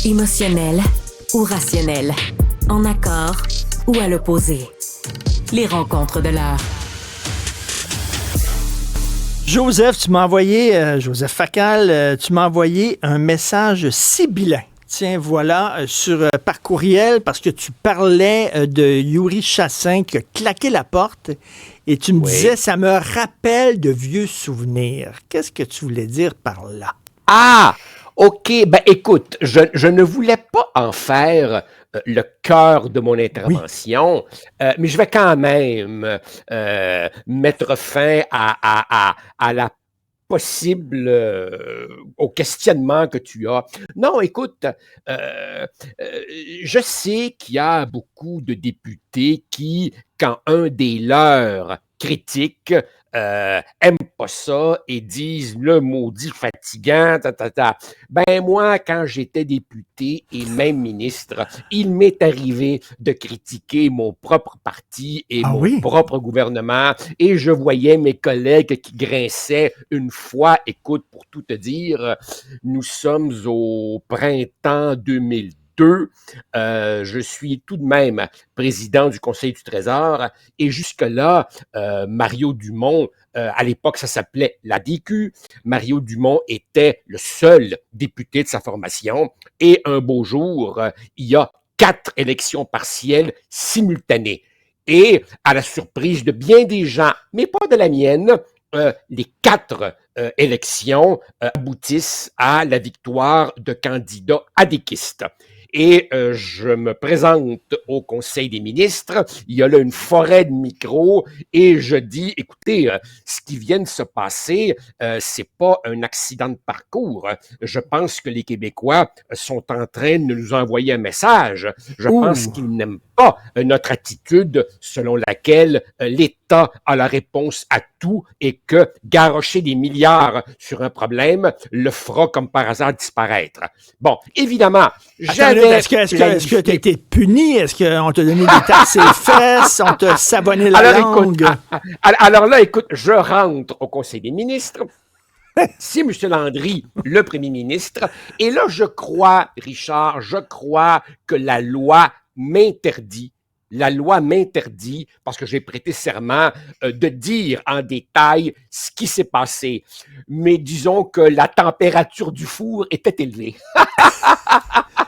Émotionnel ou rationnel, en accord ou à l'opposé. Les rencontres de l'heure. Joseph, Joseph Facal, tu m'as envoyé un message sibyllin. Tiens, voilà, par courriel, parce que tu parlais de Yuri Chassin qui a claqué la porte et tu me disais, ça me rappelle de vieux souvenirs. Qu'est-ce que tu voulais dire par là? Ah! OK, ben écoute, je ne voulais pas en faire le cœur de mon intervention, mais je vais quand même mettre fin à la possible au questionnement que tu as. Non, écoute, je sais qu'il y a beaucoup de députés qui, quand un des leurs critique, aiment pas ça et disent le maudit fatigant, Ben moi, quand j'étais député et même ministre, il m'est arrivé de critiquer mon propre parti et propre gouvernement et je voyais mes collègues qui grinçaient une fois. Écoute, pour tout te dire, nous sommes au printemps 2002. Je suis tout de même président du Conseil du Trésor et jusque-là, Mario Dumont, à l'époque ça s'appelait l'ADQ, Mario Dumont était le seul député de sa formation et un beau jour, il y a 4 élections partielles simultanées. Et à la surprise de bien des gens, mais pas de la mienne, les 4 élections aboutissent à la victoire de candidats adéquistes. Et je me présente au Conseil des ministres, il y a là une forêt de micros et je dis, écoutez, ce qui vient de se passer, c'est pas un accident de parcours. Je pense que les Québécois sont en train de nous envoyer un message. Je pense qu'ils n'aiment pas notre attitude selon laquelle l'État a la réponse à tout et que garrocher des milliards sur un problème le fera comme par hasard disparaître. Bon, évidemment, est-ce que tu as été puni? Est-ce qu'on t'a donné des tapes sur les fesses? On t'a savonné la langue? Alors là, écoute, je rentre au Conseil des ministres. C'est M. Landry, le premier ministre. Et là, je crois, Richard, que la loi m'interdit, parce que j'ai prêté serment, de dire en détail ce qui s'est passé. Mais disons que la température du four était élevée.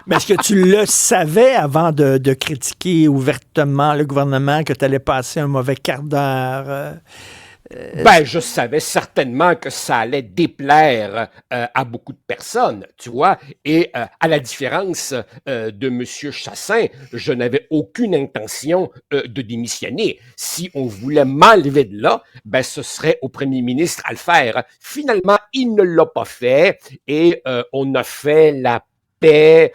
Mais est-ce que tu le savais avant de critiquer ouvertement le gouvernement que tu allais passer un mauvais quart d'heure? Ben, je savais certainement que ça allait déplaire à beaucoup de personnes, tu vois. Et à la différence de M. Chassin, je n'avais aucune intention de démissionner. Si on voulait m'enlever de là, ben, ce serait au premier ministre à le faire. Finalement, il ne l'a pas fait et on a fait la paix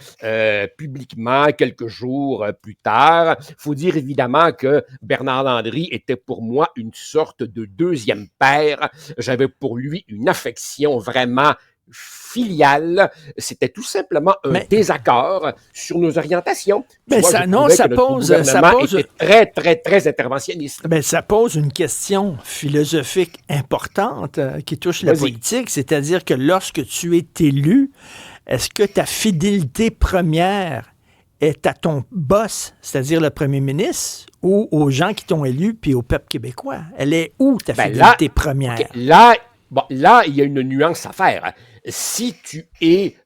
publiquement quelques jours plus tard. Il faut dire évidemment que Bernard Landry était pour moi une sorte de deuxième père. J'avais pour lui une affection vraiment filiale. C'était tout simplement un désaccord sur nos orientations. Mais ça pose était très interventionniste. Ben, ça pose une question philosophique importante qui touche la politique, c'est-à-dire que lorsque tu es élu, est-ce que ta fidélité première est à ton boss, c'est-à-dire le premier ministre, ou aux gens qui t'ont élu, puis au peuple québécois? Elle est où ta fidélité première? Okay. Là, il y a une nuance à faire. Si tu es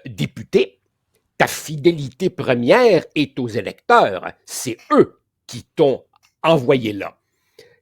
député, ta fidélité première est aux électeurs. C'est eux qui t'ont envoyé là.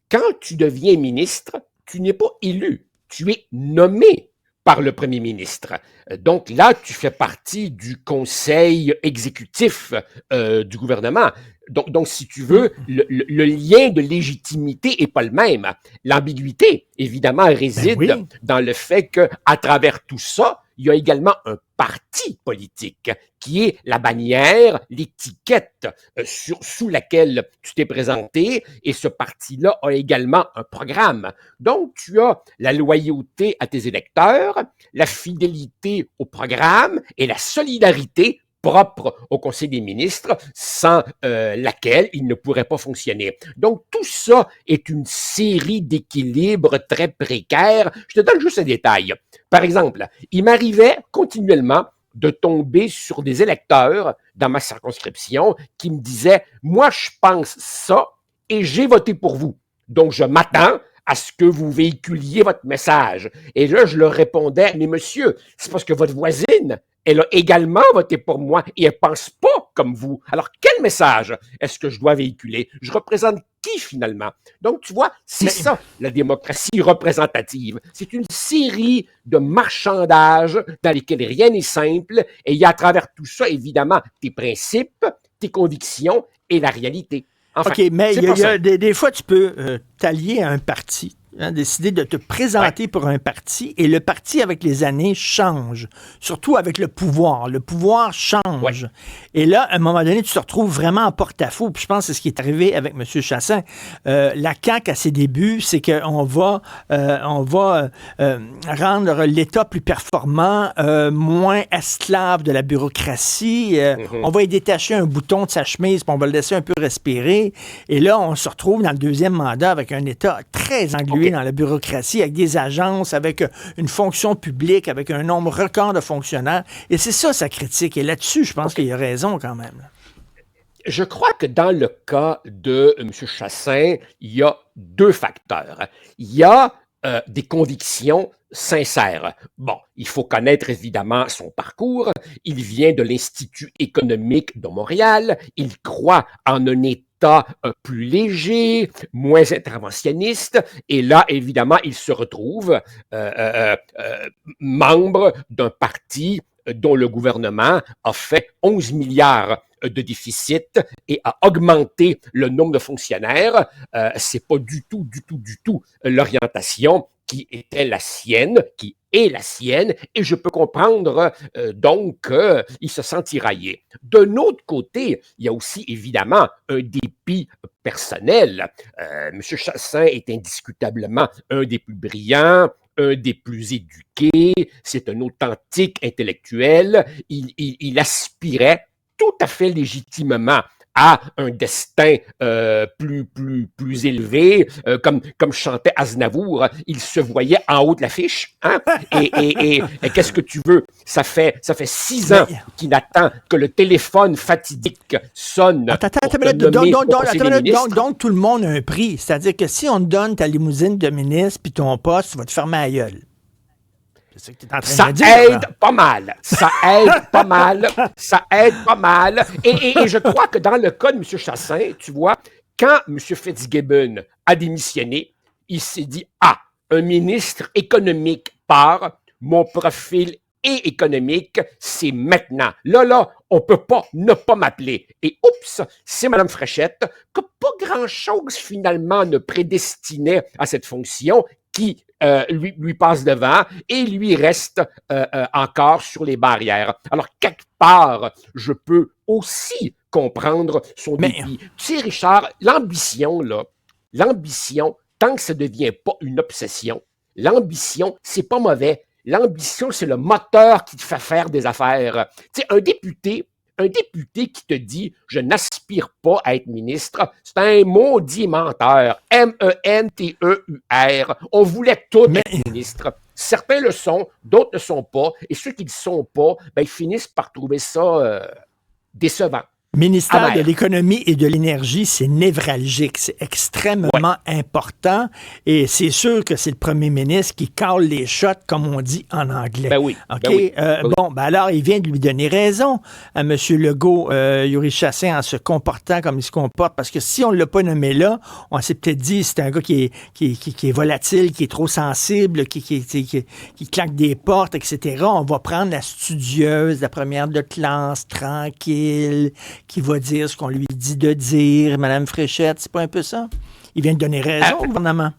Quand tu deviens ministre, tu n'es pas élu, tu es nommé par le premier ministre. Donc là, tu fais partie du conseil exécutif du gouvernement. Donc, si tu veux, le lien de légitimité n'est pas le même. L'ambiguïté, évidemment, réside dans le fait qu'à travers tout ça, il y a également un parti politique qui est la bannière, l'étiquette sous laquelle tu t'es présenté, et ce parti-là a également un programme. Donc, tu as la loyauté à tes électeurs, la fidélité au programme et la solidarité propre au Conseil des ministres, sans laquelle il ne pourrait pas fonctionner. Donc, tout ça est une série d'équilibres très précaires. Je te donne juste un détail. Par exemple, il m'arrivait continuellement de tomber sur des électeurs dans ma circonscription qui me disaient « Moi, je pense ça et j'ai voté pour vous. Donc, je m'attends à ce que vous véhiculiez votre message. » Et là, je leur répondais « Mais monsieur, c'est parce que votre voisine, elle a également voté pour moi et elle pense pas comme vous. Alors, quel message est-ce que je dois véhiculer? Je représente qui finalement? » Donc, tu vois, c'est ça, la démocratie représentative. C'est une série de marchandages dans lesquels rien n'est simple et il y a à travers tout ça, évidemment, tes principes, tes convictions et la réalité. Enfin, OK, mais des fois, tu peux t'allier à un parti. Décider de te présenter pour un parti et le parti avec les années change, surtout avec le pouvoir. Le pouvoir change. Et là, à un moment donné, tu te retrouves vraiment en porte-à-faux. Puis je pense que c'est ce qui est arrivé avec M. Chassin. La CAQ, à ses débuts, c'est qu'on va, rendre l'État plus performant, moins esclave de la bureaucratie. On va y détacher un bouton de sa chemise, puis on va le laisser un peu respirer. Et là, on se retrouve dans le deuxième mandat avec un État très englué dans la bureaucratie, avec des agences, avec une fonction publique, avec un nombre record de fonctionnaires. Et c'est ça, sa critique. Et là-dessus, je pense qu'il a raison quand même. Je crois que dans le cas de M. Chassin, il y a deux facteurs. Il y a des convictions sincères. Bon, il faut connaître évidemment son parcours. Il vient de l'Institut économique de Montréal. Il croit en un État plus léger, moins interventionniste, et là, évidemment, il se retrouve membre d'un parti dont le gouvernement a fait 11 milliards de déficit et a augmenté le nombre de fonctionnaires. C'est pas du tout l'orientation qui était la sienne, qui est la sienne, et je peux comprendre donc qu'il se sent tiraillé. D'un autre côté, il y a aussi évidemment un dépit personnel. M. Chassin est indiscutablement un des plus brillants, un des plus éduqués, c'est un authentique intellectuel, il aspirait tout à fait légitimement à un destin plus élevé, comme chantait Aznavour, il se voyait en haut de l'affiche. Hein? Et qu'est-ce que tu veux? Ça fait 6 ans qu'il attend que le téléphone fatidique sonne. Donc, tout le monde a un prix. C'est-à-dire que si on te donne ta limousine de ministre puis ton poste, tu vas te fermer la gueule. Ça aide pas mal. Ça aide pas mal. Ça aide pas mal. Et je crois que dans le cas de M. Chassin, tu vois, quand M. Fitzgibbon a démissionné, il s'est dit, un ministre économique part, mon profil est économique, c'est maintenant. Là, on peut pas ne pas m'appeler. Et oups, c'est Mme Fréchette, que pas grand-chose finalement ne prédestinait à cette fonction, qui lui passe devant et lui reste encore sur les barrières. Alors, quelque part, je peux aussi comprendre son dépit. Tu sais, Richard, l'ambition, tant que ça ne devient pas une obsession, l'ambition, c'est pas mauvais. L'ambition, c'est le moteur qui te fait faire des affaires. Tu sais, un député qui te dit « je n'aspire pas à être ministre », c'est un maudit menteur. M-E-N-T-E-U-R. On voulait tous être ministres. Certains le sont, d'autres ne le sont pas. Et ceux qui ne le sont pas, ils finissent par trouver ça décevant. Ministère de l'économie et de l'énergie, c'est névralgique, c'est extrêmement important et c'est sûr que c'est le premier ministre qui cale les shots, comme on dit en anglais. OK? Alors, il vient de lui donner raison à M. Legault, Yuri Chassin, en se comportant comme il se comporte, parce que si on ne l'a pas nommé là, on s'est peut-être dit c'est un gars qui est volatile, qui est trop sensible, qui claque des portes, etc. On va prendre la studieuse, la première de classe, tranquille, qui va dire ce qu'on lui dit de dire. Mme Fréchette, c'est pas un peu ça? Il vient de donner raison au gouvernement.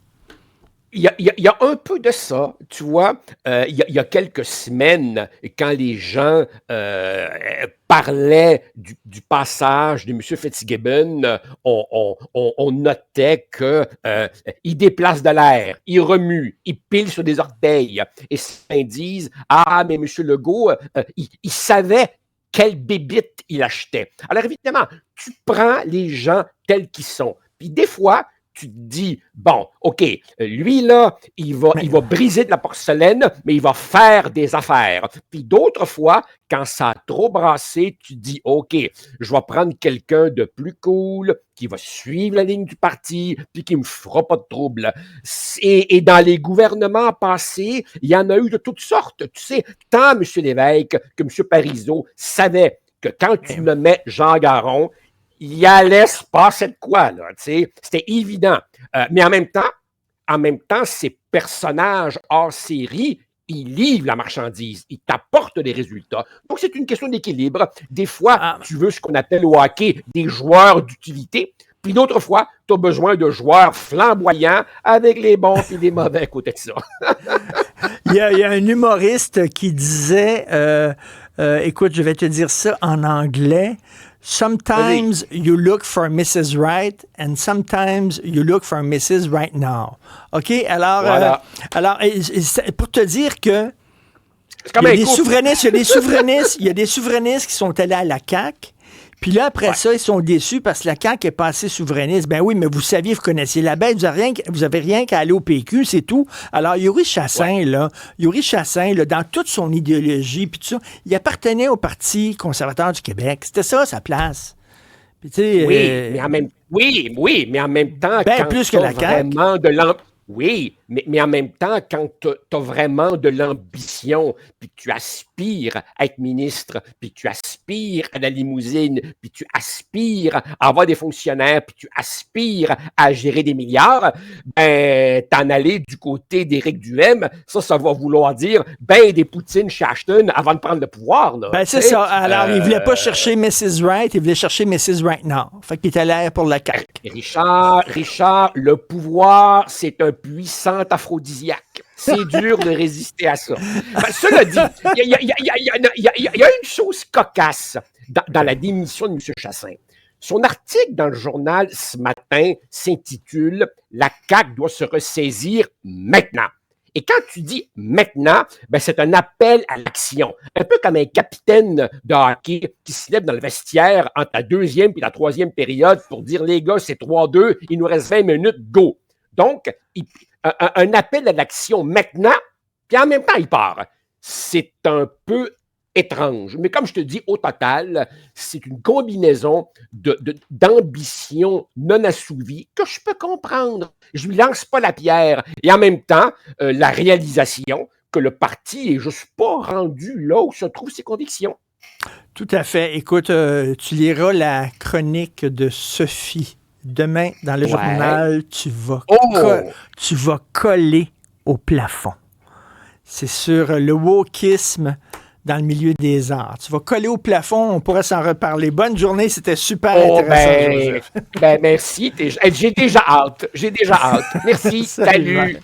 Il y a un peu de ça, tu vois. Il y a quelques semaines, quand les gens parlaient du passage de M. Fitzgibbon, on notait qu'il déplace de l'air, il remue, il pile sur des orteils. Et certains disent « Ah, mais M. Legault, il savait quelle bébite il achetait. » Alors évidemment, tu prends les gens tels qu'ils sont. Puis des fois, tu te dis, bon, OK, lui, là, il va briser de la porcelaine, mais il va faire des affaires. Puis d'autres fois, quand ça a trop brassé, tu dis, OK, je vais prendre quelqu'un de plus cool, qui va suivre la ligne du parti, puis qui me fera pas de trouble. Et dans les gouvernements passés, il y en a eu de toutes sortes. Tu sais, tant M. Lévesque que M. Parizeau savaient que quand tu nommais Jean Garon, il allait se passer de quoi, là, tu sais. C'était évident. Mais en même temps, ces personnages hors série, ils livrent la marchandise, ils t'apportent des résultats. Donc, c'est une question d'équilibre. Des fois, tu veux ce qu'on appelle au hockey des joueurs d'utilité, puis d'autres fois, tu as besoin de joueurs flamboyants avec les bons et les mauvais côté de ça. Il y a un humoriste qui disait, écoute, je vais te dire ça en anglais. Sometimes you look for Mrs. Right and sometimes you look for Mrs. Right Now. OK? Alors, voilà. Pour te dire que il y a des souverainistes qui sont allés à la CAQ. Puis là, après ça, ils sont déçus parce que la CAQ est pas assez souverainiste. Ben oui, mais vous saviez, vous connaissiez la bête, vous avez rien qu'à aller au PQ, c'est tout. Alors, Yuri Chassin, dans toute son idéologie, puis tout ça, il appartenait au Parti conservateur du Québec. C'était ça, sa place. Puis, mais en même temps, ben, quand plus que la CAQ. Vraiment oui, mais en même temps, quand tu as vraiment de l'ambition, puis que tu aspires à être ministre, puis tu aspires à la limousine, puis tu aspires à avoir des fonctionnaires, puis tu aspires à gérer des milliards, ben, t'en aller du côté d'Éric Duhaime, ça va vouloir dire ben des poutines chez Ashton avant de prendre le pouvoir. Là, ben, c'est ça. Alors, il voulait pas chercher Mrs. Right, il voulait chercher Mrs. Right Now. Fait qu'il était là pour la CAQ. Richard, le pouvoir, c'est un puissant aphrodisiaque. C'est dur de résister à ça. Ben, cela dit, il y a une chose cocasse dans la démission de M. Chassin. Son article dans le journal ce matin s'intitule « La CAQ doit se ressaisir maintenant ». Et quand tu dis maintenant, ben c'est un appel à l'action. Un peu comme un capitaine de hockey qui se lève dans le vestiaire entre la deuxième et la troisième période pour dire les gars, c'est 3-2, il nous reste 20 minutes, go. Donc, un appel à l'action maintenant, puis en même temps, il part. C'est un peu étrange. Mais comme je te dis, au total, c'est une combinaison d'ambition non assouvie que je peux comprendre. Je lui lance pas la pierre. Et en même temps, la réalisation que le parti est juste pas rendu là où se trouvent ses convictions. Tout à fait. Écoute, tu liras la chronique de Sophie. Demain, dans le journal, tu vas coller au plafond. C'est sur le wokisme dans le milieu des arts. Tu vas coller au plafond, on pourrait s'en reparler. Bonne journée, c'était super intéressant, Joseph. Merci, j'ai déjà hâte. Merci, salut.